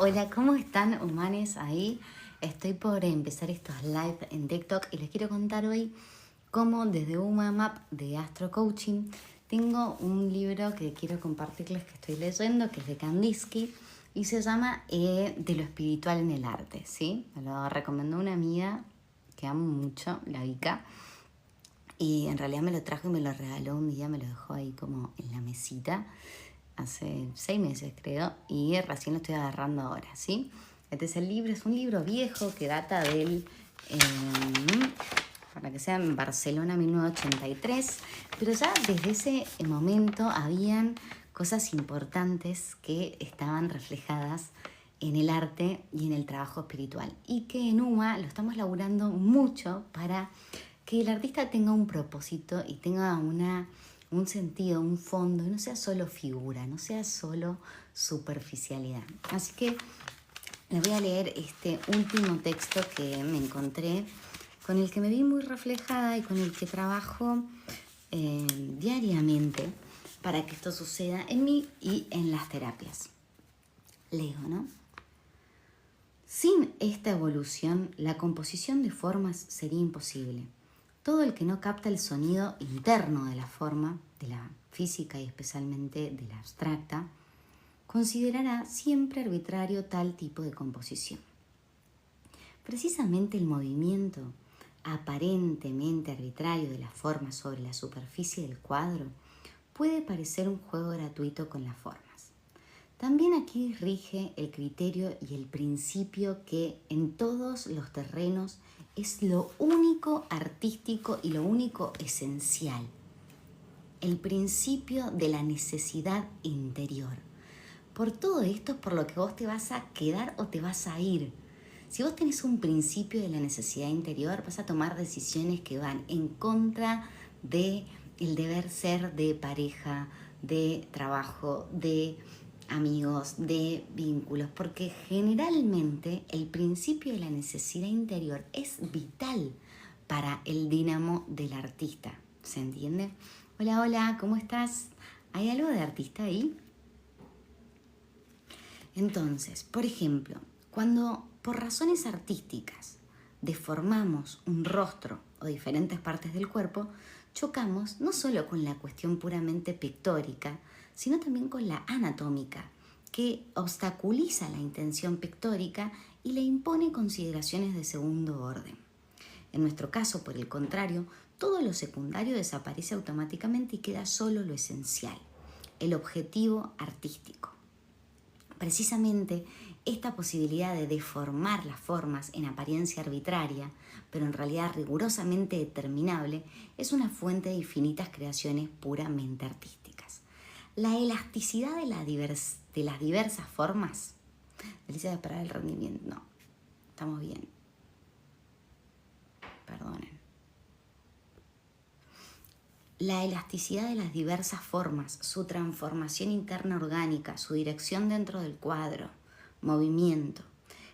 Hola, ¿cómo están, humanes ahí? Estoy por empezar estos live en TikTok y les quiero contar hoy cómo desde Uma Map de Astro Coaching tengo un libro que quiero compartirles que estoy leyendo, que es de Kandinsky y se llama De lo espiritual en el arte, ¿sí? Me lo recomendó una amiga que amo mucho, la Vika, y en realidad me lo trajo y me lo regaló un día, me lo dejó ahí como en la mesita hace 6 meses creo, y recién lo estoy agarrando ahora, ¿sí? Este es el libro, es un libro viejo que data del, para que sea en Barcelona 1983, pero ya desde ese momento habían cosas importantes que estaban reflejadas en el arte y en el trabajo espiritual, y que en UMA lo estamos laburando mucho para que el artista tenga un propósito y tenga un sentido, un fondo, y no sea solo figura, no sea solo superficialidad. Así que les voy a leer este último texto que me encontré, con el que me vi muy reflejada y con el que trabajo diariamente para que esto suceda en mí y en las terapias. Leo, ¿no? Sin esta evolución, la composición de formas sería imposible. Todo el que no capta el sonido interno de la forma, de la física y especialmente de la abstracta, considerará siempre arbitrario tal tipo de composición. Precisamente el movimiento aparentemente arbitrario de la forma sobre la superficie del cuadro puede parecer un juego gratuito con las formas. También aquí rige el criterio y el principio que en todos los terrenos es lo único artístico y lo único esencial. El principio de la necesidad interior. Por todo esto es por lo que vos te vas a quedar o te vas a ir. Si vos tenés un principio de la necesidad interior, vas a tomar decisiones que van en contra de el deber ser de pareja, de trabajo, de amigos, de vínculos, porque generalmente el principio de la necesidad interior es vital para el dínamo del artista. ¿Se entiende? Hola, hola, ¿cómo estás? ¿Hay algo de artista ahí? Entonces, por ejemplo, cuando por razones artísticas deformamos un rostro o diferentes partes del cuerpo, chocamos no solo con la cuestión puramente pictórica, sino también con la anatómica, que obstaculiza la intención pictórica y le impone consideraciones de segundo orden. En nuestro caso, por el contrario, todo lo secundario desaparece automáticamente y queda solo lo esencial, el objetivo artístico. Precisamente esta posibilidad de deformar las formas en apariencia arbitraria, pero en realidad rigurosamente determinable, es una fuente de infinitas creaciones puramente artísticas. La elasticidad de las diversas formas. Delicia de esperar el rendimiento. No, estamos bien. Perdonen. La elasticidad de las diversas formas, su transformación interna orgánica, su dirección dentro del cuadro, movimiento,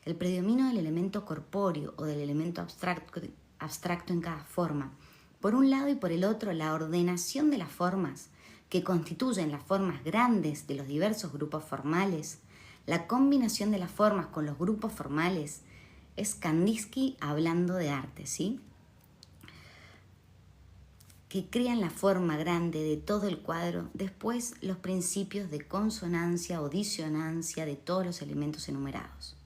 el predominio del elemento corpóreo o del elemento abstracto en cada forma. Por un lado y por el otro, la ordenación de las formas, que constituyen las formas grandes de los diversos grupos formales, la combinación de las formas con los grupos formales, es Kandinsky hablando de arte, ¿sí? Que crean la forma grande de todo el cuadro, después los principios de consonancia o disonancia de todos los elementos enumerados.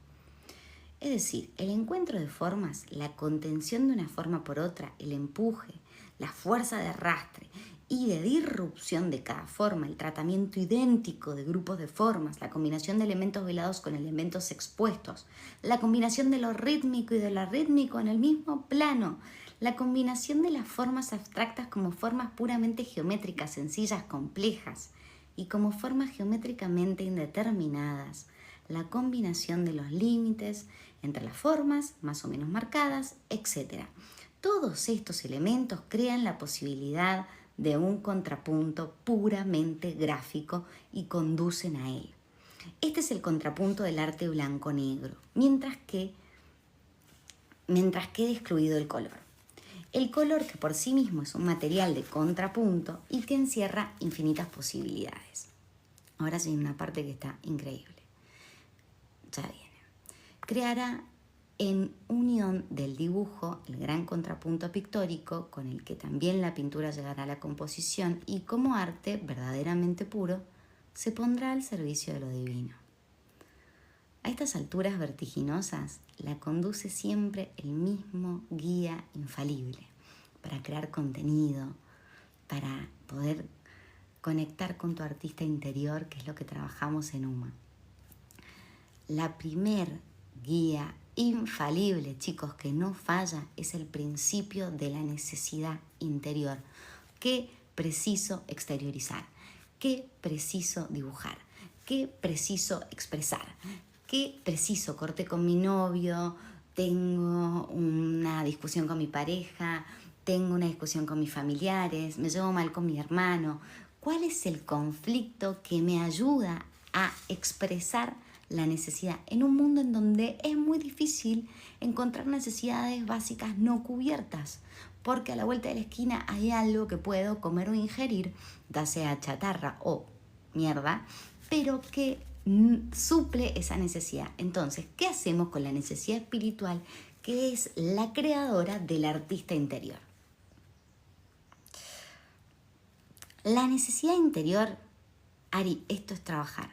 Es decir, el encuentro de formas, la contención de una forma por otra, el empuje, la fuerza de arrastre y de disrupción de cada forma, el tratamiento idéntico de grupos de formas, la combinación de elementos velados con elementos expuestos, la combinación de lo rítmico y de lo arrítmico en el mismo plano, la combinación de las formas abstractas como formas puramente geométricas, sencillas, complejas, y como formas geométricamente indeterminadas, la combinación de los límites entre las formas más o menos marcadas, etc. Todos estos elementos crean la posibilidad de un contrapunto puramente gráfico y conducen a él. Este es el contrapunto del arte blanco-negro, mientras quede excluido el color. El color, que por sí mismo es un material de contrapunto y que encierra infinitas posibilidades. Ahora sí, una parte que está increíble. ya viene. Creará en unión del dibujo el gran contrapunto pictórico con el que también la pintura llegará a la composición y como arte verdaderamente puro se pondrá al servicio de lo divino. A estas alturas vertiginosas la conduce siempre el mismo guía infalible para crear contenido, para poder conectar con tu artista interior, que es lo que trabajamos en UMA. La primer guía infalible, chicos, que no falla, es el principio de la necesidad interior. ¿Qué preciso exteriorizar? ¿Qué preciso dibujar? ¿Qué preciso expresar? ¿Qué preciso? Corté con mi novio, tengo una discusión con mi pareja, tengo una discusión con mis familiares, me llevo mal con mi hermano. ¿Cuál es el conflicto que me ayuda a expresar la necesidad en un mundo en donde es muy difícil encontrar necesidades básicas no cubiertas? Porque a la vuelta de la esquina hay algo que puedo comer o ingerir, ya sea chatarra o mierda, pero que suple esa necesidad. Entonces, ¿qué hacemos con la necesidad espiritual, que es la creadora del artista interior? La necesidad interior, Ari, esto es trabajar.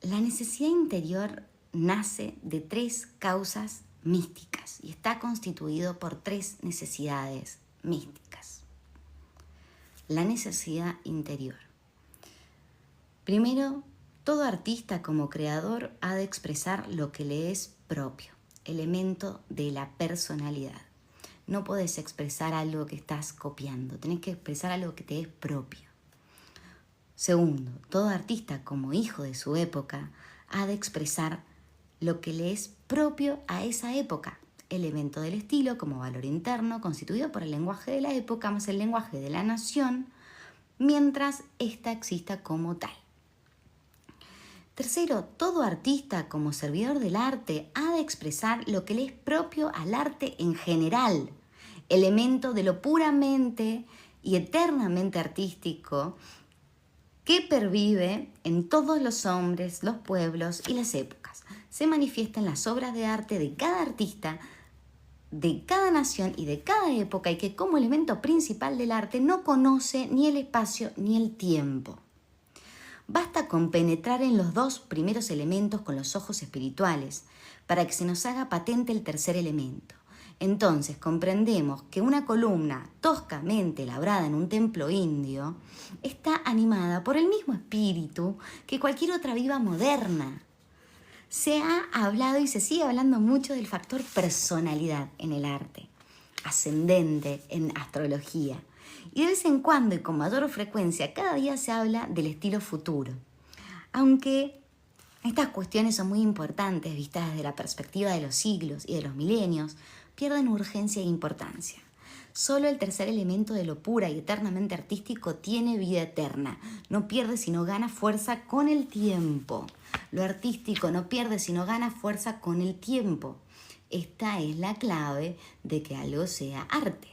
La necesidad interior nace de 3 causas místicas y está constituido por 3 necesidades místicas. La necesidad interior. Primero, todo artista como creador ha de expresar lo que le es propio, elemento de la personalidad. No podés expresar algo que estás copiando, tenés que expresar algo que te es propio. Segundo, todo artista como hijo de su época ha de expresar lo que le es propio a esa época, elemento del estilo como valor interno constituido por el lenguaje de la época más el lenguaje de la nación, mientras ésta exista como tal. Tercero, todo artista como servidor del arte ha de expresar lo que le es propio al arte en general, elemento de lo puramente y eternamente artístico que pervive en todos los hombres, los pueblos y las épocas. Se manifiesta en las obras de arte de cada artista, de cada nación y de cada época, y que como elemento principal del arte no conoce ni el espacio ni el tiempo. Basta con penetrar en los 2 primeros elementos con los ojos espirituales para que se nos haga patente el tercer elemento. Entonces comprendemos que una columna toscamente labrada en un templo indio está animada por el mismo espíritu que cualquier otra viva moderna. Se ha hablado y se sigue hablando mucho del factor personalidad en el arte, ascendente en astrología. Y de vez en cuando y con mayor frecuencia cada día se habla del estilo futuro. Aunque estas cuestiones son muy importantes vistas desde la perspectiva de los siglos y de los milenios, pierden urgencia e importancia. Solo el tercer elemento de lo pura y eternamente artístico tiene vida eterna. No pierde sino gana fuerza con el tiempo. Lo artístico no pierde sino gana fuerza con el tiempo. Esta es la clave de que algo sea arte.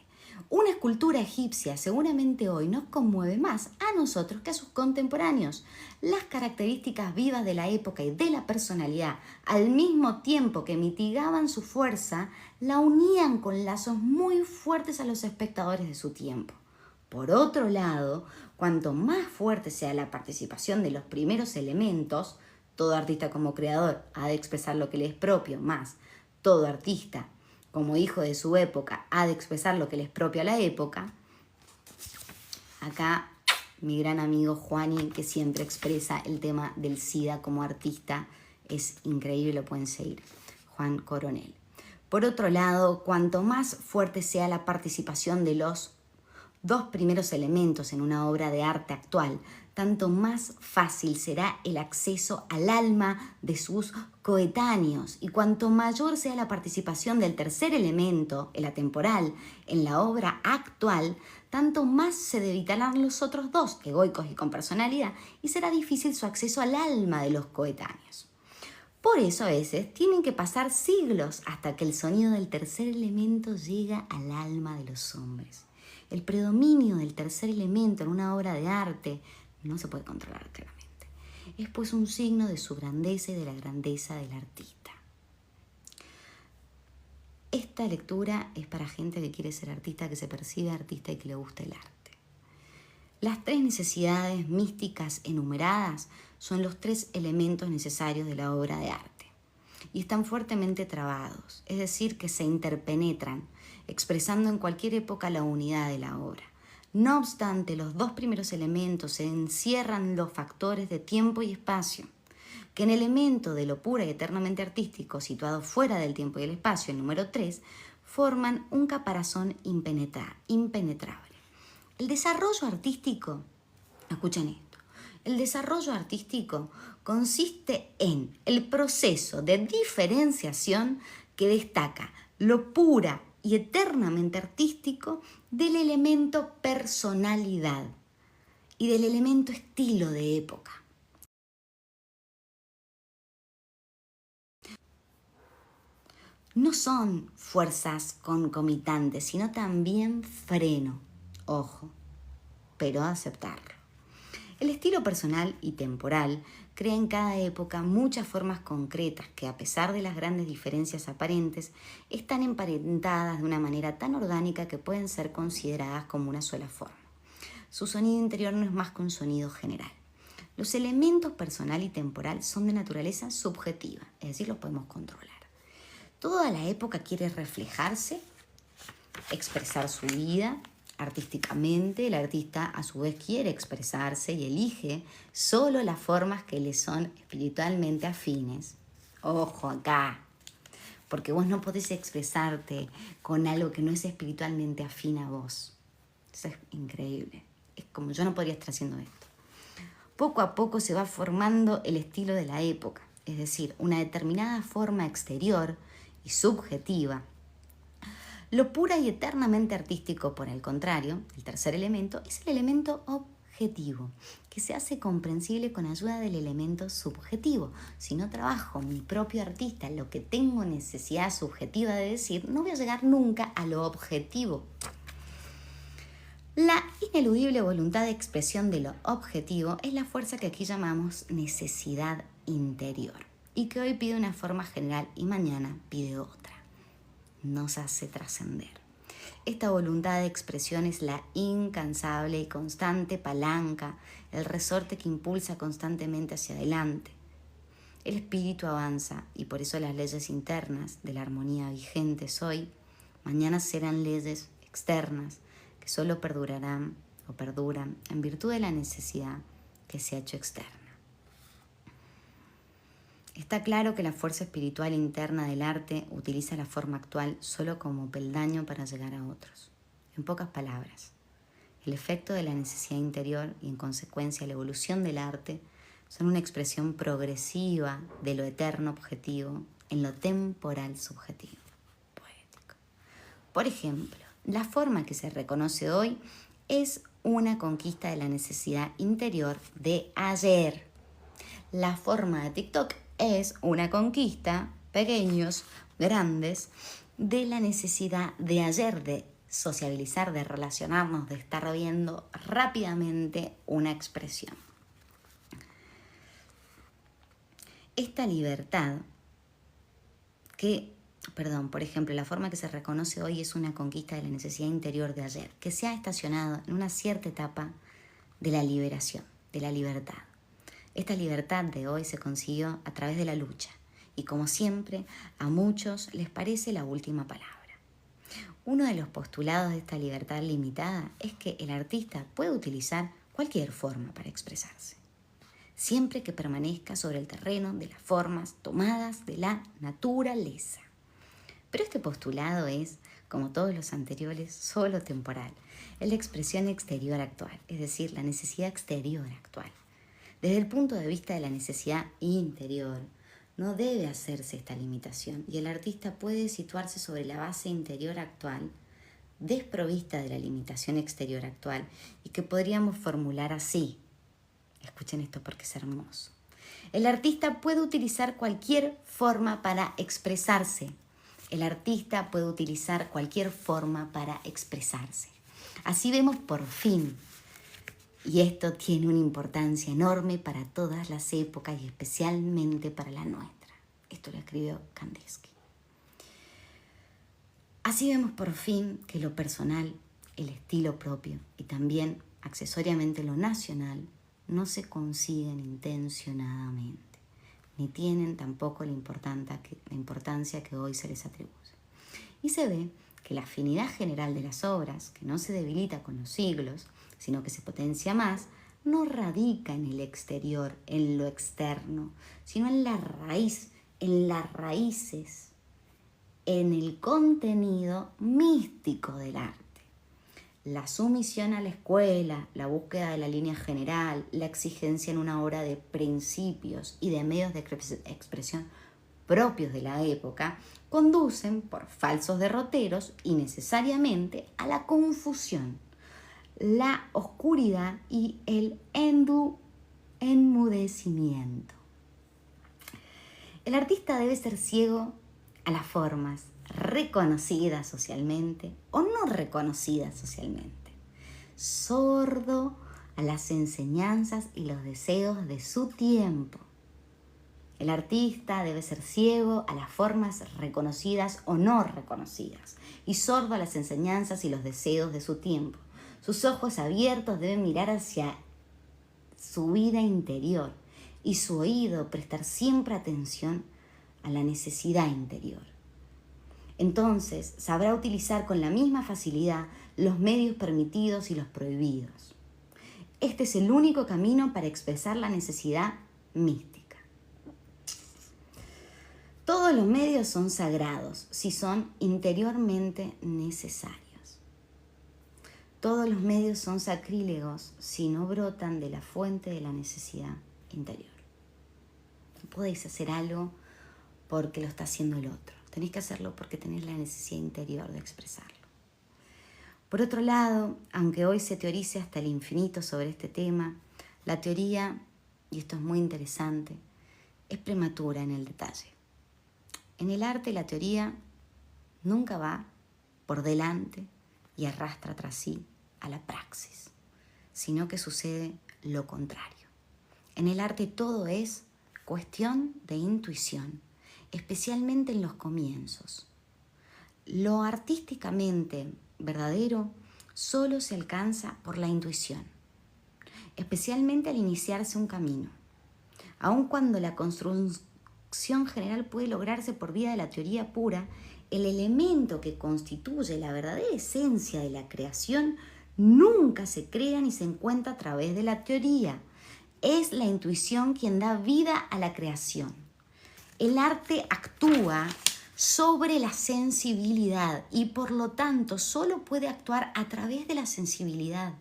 Una escultura egipcia seguramente hoy nos conmueve más a nosotros que a sus contemporáneos. Las características vivas de la época y de la personalidad, al mismo tiempo que mitigaban su fuerza, la unían con lazos muy fuertes a los espectadores de su tiempo. Por otro lado, cuanto más fuerte sea la participación de los primeros elementos, todo artista como creador ha de expresar lo que le es propio, más todo artista como hijo de su época, ha de expresar lo que le es propio a la época. Acá mi gran amigo Juani, que siempre expresa el tema del SIDA como artista, es increíble, lo pueden seguir, Juan Coronel. Por otro lado, cuanto más fuerte sea la participación de los 2 primeros elementos en una obra de arte actual, tanto más fácil será el acceso al alma de sus coetáneos. Y cuanto mayor sea la participación del tercer elemento, el atemporal, en la obra actual, tanto más se debilitarán los otros 2, egoicos y con personalidad, y será difícil su acceso al alma de los coetáneos. Por eso a veces tienen que pasar siglos hasta que el sonido del tercer elemento llega al alma de los hombres. El predominio del tercer elemento en una obra de arte no se puede controlar claramente. es pues un signo de su grandeza y de la grandeza del artista. Esta lectura es para gente que quiere ser artista, que se percibe artista y que le gusta el arte. Las 3 necesidades místicas enumeradas son los 3 elementos necesarios de la obra de arte y están fuertemente trabados, es decir, que se interpenetran, expresando en cualquier época la unidad de la obra. No obstante, los 2 primeros elementos encierran los factores de tiempo y espacio, que en el elemento de lo pura y eternamente artístico, situado fuera del tiempo y el espacio, el número 3, forman un caparazón impenetrable. El desarrollo artístico, escuchen esto, el desarrollo artístico consiste en el proceso de diferenciación que destaca lo pura y eternamente artístico del elemento personalidad y del elemento estilo de época. No son fuerzas concomitantes, sino también freno. Ojo, pero aceptarlo. El estilo personal y temporal crea en cada época muchas formas concretas que, a pesar de las grandes diferencias aparentes, están emparentadas de una manera tan orgánica que pueden ser consideradas como una sola forma. Su sonido interior no es más que un sonido general. Los elementos personal y temporal son de naturaleza subjetiva, es decir, los podemos controlar. Toda la época quiere reflejarse, expresar su vida artísticamente. El artista a su vez quiere expresarse y elige solo las formas que le son espiritualmente afines. Ojo acá, porque vos no podés expresarte con algo que no es espiritualmente afín a vos. Eso es increíble. Es como yo no podría estar haciendo esto. Poco a poco se va formando el estilo de la época, es decir, una determinada forma exterior y subjetiva. Lo pura y eternamente artístico, por el contrario, el tercer elemento, es el elemento objetivo, que se hace comprensible con ayuda del elemento subjetivo. Si no trabajo mi propio artista, lo que tengo necesidad subjetiva de decir, no voy a llegar nunca a lo objetivo. La ineludible voluntad de expresión de lo objetivo es la fuerza que aquí llamamos necesidad interior y que hoy pide una forma general y mañana pide otra. Nos hace trascender. Esta voluntad de expresión es la incansable y constante palanca, el resorte que impulsa constantemente hacia adelante. El espíritu avanza y por eso las leyes internas de la armonía vigentes hoy, mañana serán leyes externas que solo perdurarán o perduran en virtud de la necesidad que se ha hecho externa. Está claro que la fuerza espiritual interna del arte utiliza la forma actual solo como peldaño para llegar a otros. En pocas palabras, el efecto de la necesidad interior y en consecuencia la evolución del arte son una expresión progresiva de lo eterno objetivo en lo temporal subjetivo. Poético. Por ejemplo, la forma que se reconoce hoy es una conquista de la necesidad interior de ayer. La forma de TikTok es una conquista, pequeños, grandes, de la necesidad de ayer, de sociabilizar, de relacionarnos, de estar viendo rápidamente una expresión. Esta libertad por ejemplo, la forma que se reconoce hoy es una conquista de la necesidad interior de ayer, que se ha estacionado en una cierta etapa de la liberación, de la libertad. Esta libertad de hoy se consiguió a través de la lucha y, como siempre, a muchos les parece la última palabra. Uno de los postulados de esta libertad limitada es que el artista puede utilizar cualquier forma para expresarse, siempre que permanezca sobre el terreno de las formas tomadas de la naturaleza. Pero este postulado es, como todos los anteriores, solo temporal, es la expresión exterior actual, es decir, la necesidad exterior actual. Desde el punto de vista de la necesidad interior, no debe hacerse esta limitación y el artista puede situarse sobre la base interior actual, desprovista de la limitación exterior actual y que podríamos formular así. Escuchen esto porque es hermoso. El artista puede utilizar cualquier forma para expresarse. El artista puede utilizar cualquier forma para expresarse. Así vemos por fin Y esto tiene una importancia enorme para todas las épocas y especialmente para la nuestra. Esto lo escribió Kandinsky. Así vemos por fin que lo personal, el estilo propio y también accesoriamente lo nacional no se consiguen intencionadamente, ni tienen tampoco la importancia que hoy se les atribuye. Y se ve que la afinidad general de las obras, que no se debilita con los siglos, sino que se potencia más, no radica en el exterior, en lo externo, sino en la raíz, en las raíces, en el contenido místico del arte. La sumisión a la escuela, la búsqueda de la línea general, la exigencia en una obra de principios y de medios de expresión propios de la época, conducen por falsos derroteros y necesariamente a la confusión, la oscuridad y el enmudecimiento. El artista debe ser ciego a las formas reconocidas socialmente o no reconocidas socialmente, sordo a las enseñanzas y los deseos de su tiempo. El artista debe ser ciego a las formas reconocidas o no reconocidas y sordo a las enseñanzas y los deseos de su tiempo. Sus ojos abiertos deben mirar hacia su vida interior y su oído prestar siempre atención a la necesidad interior. Entonces sabrá utilizar con la misma facilidad los medios permitidos y los prohibidos. Este es el único camino para expresar la necesidad mística. Todos los medios son sagrados si son interiormente necesarios. Todos los medios son sacrílegos si no brotan de la fuente de la necesidad interior. No podéis hacer algo porque lo está haciendo el otro. Tenéis que hacerlo porque tenéis la necesidad interior de expresarlo. Por otro lado, aunque hoy se teorice hasta el infinito sobre este tema, la teoría, y esto es muy interesante, es prematura en el detalle. En el arte la teoría nunca va por delante y arrastra tras sí a la praxis, sino que sucede lo contrario. En el arte todo es cuestión de intuición, especialmente en los comienzos. Lo artísticamente verdadero solo se alcanza por la intuición, especialmente al iniciarse un camino. Aun cuando la construcción general puede lograrse por vía de la teoría pura, el elemento que constituye la verdadera esencia de la creación nunca se crea ni se encuentra a través de la teoría. Es la intuición quien da vida a la creación. El arte actúa sobre la sensibilidad y por lo tanto solo puede actuar a través de la sensibilidad.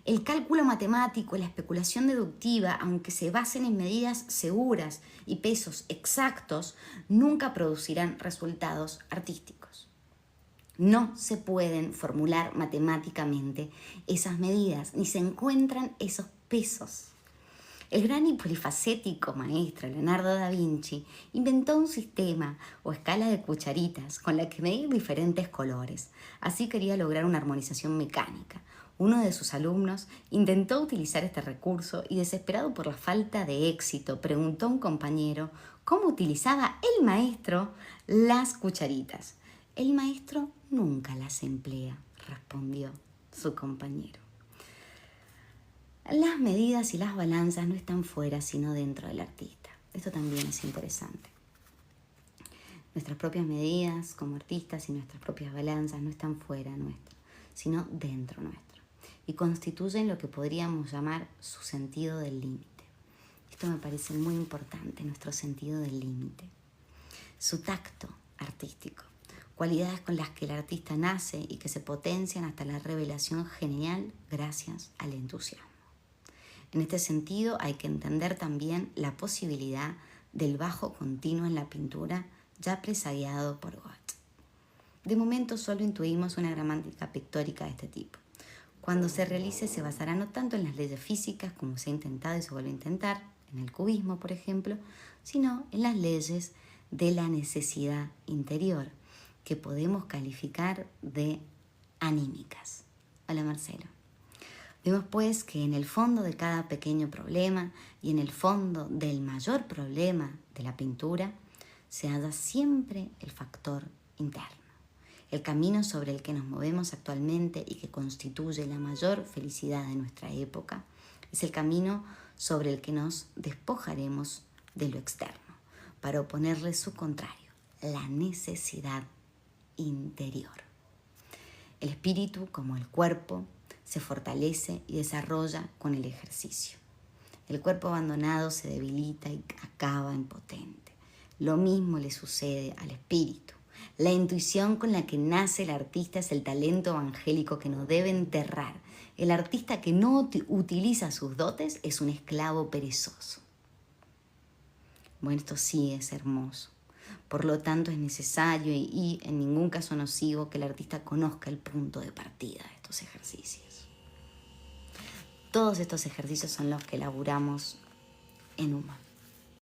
El cálculo matemático y la especulación deductiva, aunque se basen en medidas seguras y pesos exactos, nunca producirán resultados artísticos. No se pueden formular matemáticamente esas medidas, ni se encuentran esos pesos. El gran y polifacético maestro Leonardo da Vinci inventó un sistema o escala de cucharitas con la que medir diferentes colores. Así quería lograr una armonización mecánica. Uno de sus alumnos intentó utilizar este recurso y, desesperado por la falta de éxito, preguntó a un compañero cómo utilizaba el maestro las cucharitas. El maestro nunca las emplea, respondió su compañero. Las medidas y las balanzas no están fuera, sino dentro del artista. Esto también es interesante. Nuestras propias medidas como artistas y nuestras propias balanzas no están fuera nuestro, sino dentro nuestro. Y constituyen lo que podríamos llamar su sentido del límite. Esto me parece muy importante, nuestro sentido del límite. Su tacto artístico. Cualidades con las que el artista nace y que se potencian hasta la revelación genial gracias al entusiasmo. En este sentido hay que entender también la posibilidad del bajo continuo en la pintura ya presagiado por Goethe. De momento solo intuimos una gramática pictórica de este tipo. Cuando se realice se basará no tanto en las leyes físicas como se ha intentado y se vuelve a intentar, en el cubismo por ejemplo, sino en las leyes de la necesidad interior, que podemos calificar de anímicas. Hola Marcelo. Vemos pues que en el fondo de cada pequeño problema y en el fondo del mayor problema de la pintura se halla siempre el factor interno, el camino sobre el que nos movemos actualmente y que constituye la mayor felicidad de nuestra época. Es el camino sobre el que nos despojaremos de lo externo para oponerle su contrario, la necesidad interior. El espíritu, como el cuerpo, se fortalece y desarrolla con el ejercicio. El cuerpo abandonado se debilita y acaba impotente. Lo mismo le sucede al espíritu. La intuición con la que nace el artista es el talento evangélico que no debe enterrar. El artista que no utiliza sus dotes es un esclavo perezoso. Bueno, esto sí es hermoso. Por lo tanto, es necesario y en ningún caso nocivo que el artista conozca el punto de partida de estos ejercicios. Todos estos ejercicios son los que elaboramos en UMA.